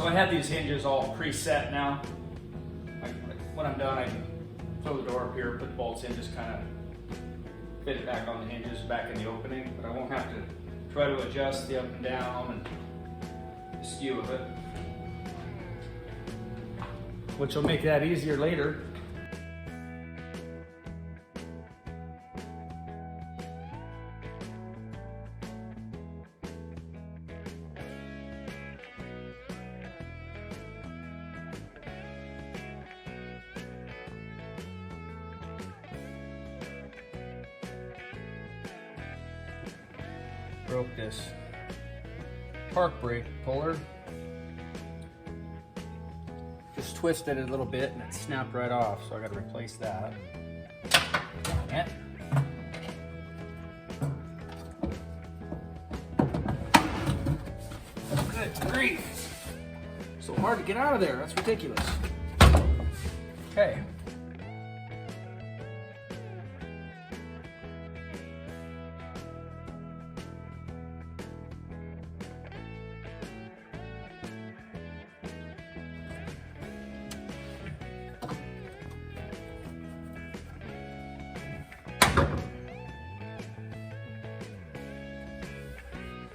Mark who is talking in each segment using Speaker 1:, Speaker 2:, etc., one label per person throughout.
Speaker 1: So I have these hinges all preset now. When I'm done, I throw the door up here, put bolts in, just kind of fit it back on the hinges, back in the opening, but I won't have to try to adjust the up and down and the skew of it, which will make that easier later. Broke this park brake puller. Just twisted it a little bit and it snapped right off, so I got to replace that. Darn it. Good grief. So hard to get out of there, that's ridiculous. Okay.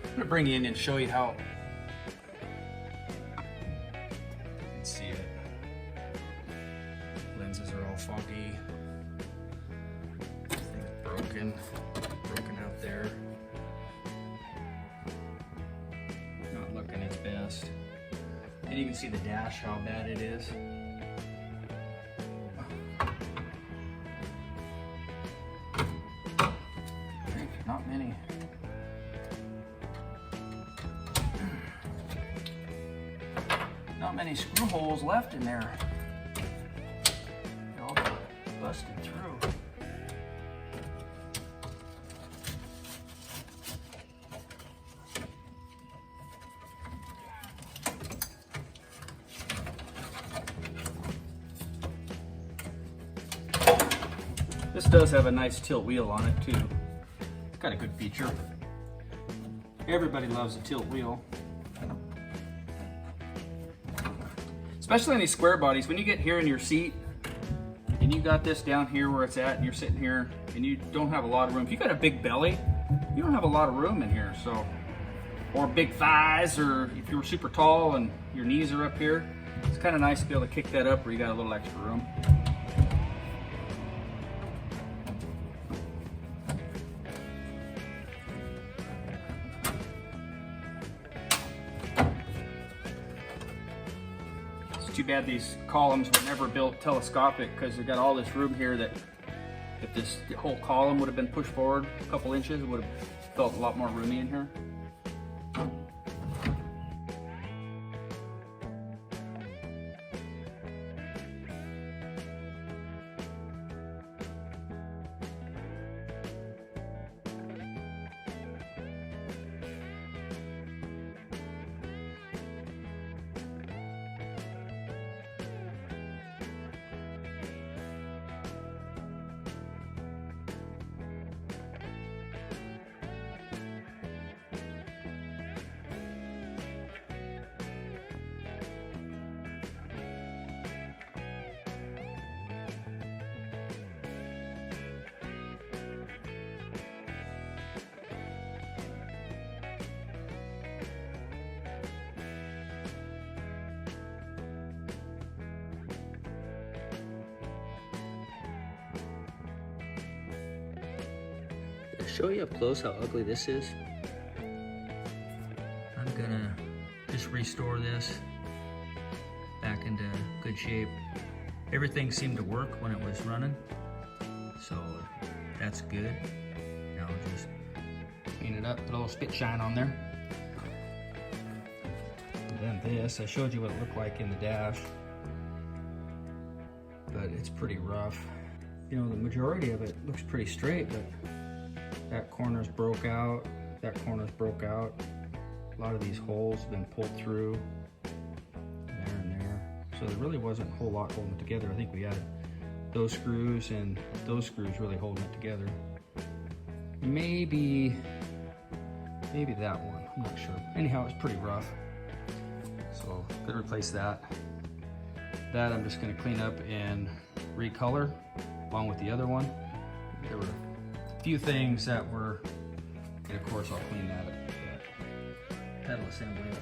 Speaker 1: I'm going to bring you in and show you how you can see it. Lenses are all foggy. Things broken out there. Not looking its best. And you can see the dash, how bad it is. Not many. Not many screw holes left in there. They're all busted through. This does have a nice tilt wheel on it too. It's got a good feature. Everybody loves a tilt wheel. Especially on these square bodies, when you get here in your seat and you got this down here where it's at and you're sitting here and you don't have a lot of room. If you got a big belly, you don't have a lot of room in here. So, or big thighs, or if you're super tall and your knees are up here, it's kind of nice to be able to kick that up where you got a little extra room. Too bad these columns were never built telescopic, because they've got all this room here that if this whole column would have been pushed forward a couple inches, it would have felt a lot more roomy in here. Show you up close how ugly this is. I'm gonna just restore this back into good shape. Everything seemed to work when it was running, so that's good. Now I'll just clean it up, put a little spit shine on there. And then this, I showed you what it looked like in the dash, but it's pretty rough. You know, the majority of it looks pretty straight, but that corner's broke out, that corner's broke out. A lot of these holes have been pulled through, there and there. So there really wasn't a whole lot holding it together. I think we had those screws and those screws really holding it together. Maybe that one, I'm not sure. Anyhow, it's pretty rough. So So gonna replace that. That I'm just gonna clean up and recolor along with the other one. There were a few things that were, and of course I'll clean that up. Pedal assembly up.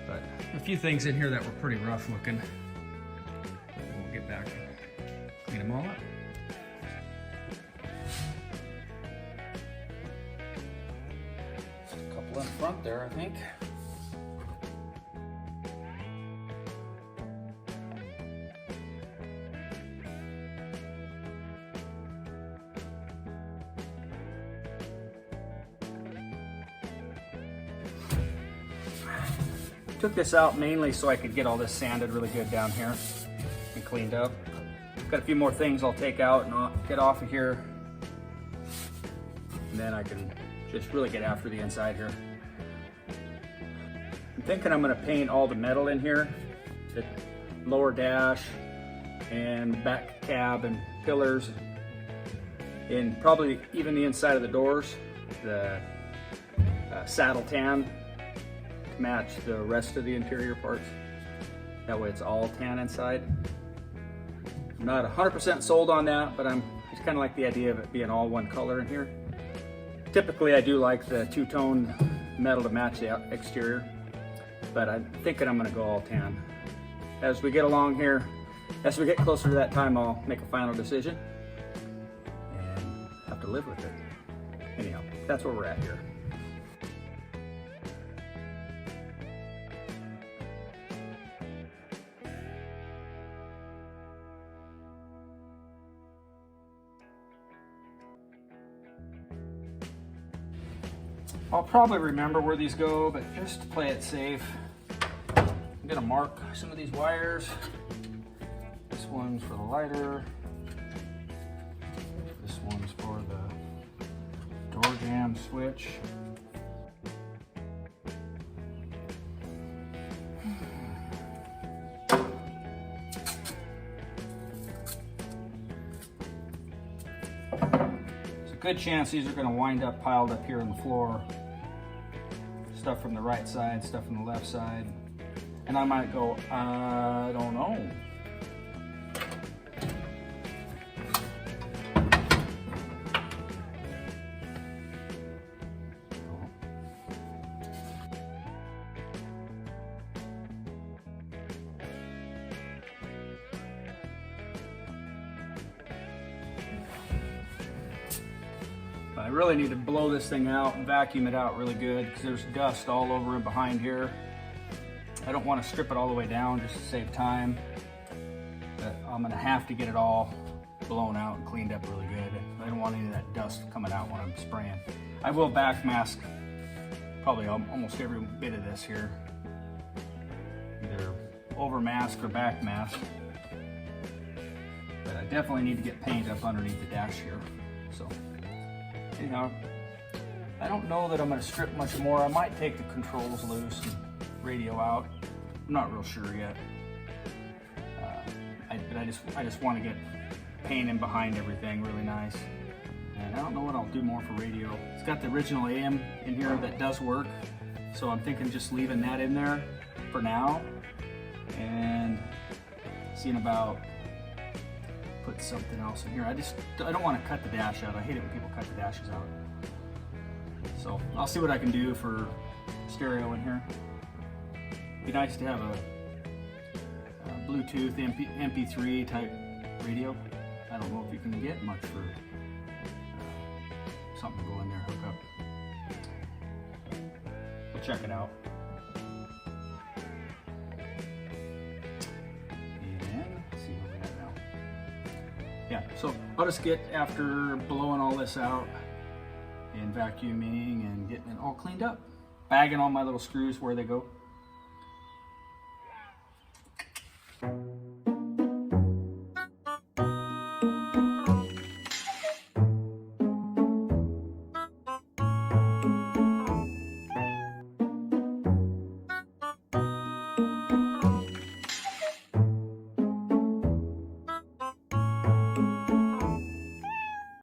Speaker 1: But a few things in here that were pretty rough looking. We'll get back and clean them all up. Just a couple in front there, I think. Took this out mainly so I could get all this sanded really good down here and cleaned up. Got a few more things I'll take out and I'll get off of here. And then I can just really get after the inside here. I'm thinking I'm gonna paint all the metal in here, the lower dash and back cab and pillars, and probably even the inside of the doors, the saddle tan, match the rest of the interior parts. That way it's all tan inside. I'm not 100% sold on that, but I'm just kind of like the idea of it being all one color in here. Typically I do like the two-tone metal to match the exterior, but I'm thinking I'm gonna go all tan. As we get along here, as we get closer to that time, I'll make a final decision and have to live with it. Anyhow, that's where we're at here. I'll probably remember where these go, but just to play it safe, I'm gonna mark some of these wires. This one's for the lighter. This one's for the door jamb switch. There's a good chance these are gonna wind up piled up here on the floor. Stuff from the right side, stuff from the left side. And I might go, I don't know. I really need to blow this thing out and vacuum it out really good because there's dust all over and behind here. I don't want to strip it all the way down just to save time, but I'm gonna have to get it all blown out and cleaned up really good. I don't want any of that dust coming out when I'm spraying. I will back mask probably almost every bit of this here, either over mask or back mask, but I definitely need to get paint up underneath the dash here. So anyhow, I don't know that I'm going to strip much more. I might take the controls loose and radio out. I'm not real sure yet. But I just want to get paint in behind everything really nice. And I don't know what I'll do more for radio. It's got the original AM in here that does work, so I'm thinking just leaving that in there for now and seeing about put something else in here. I don't want to cut the dash out. I hate it when people cut the dashes out. So I'll see what I can do for stereo in here. Be nice to have a Bluetooth MP3 type radio. I don't know if you can get much for something to go in there, hook up. We'll check it out. Yeah, so I'll just get after blowing all this out and vacuuming and getting it all cleaned up, bagging all my little screws where they go.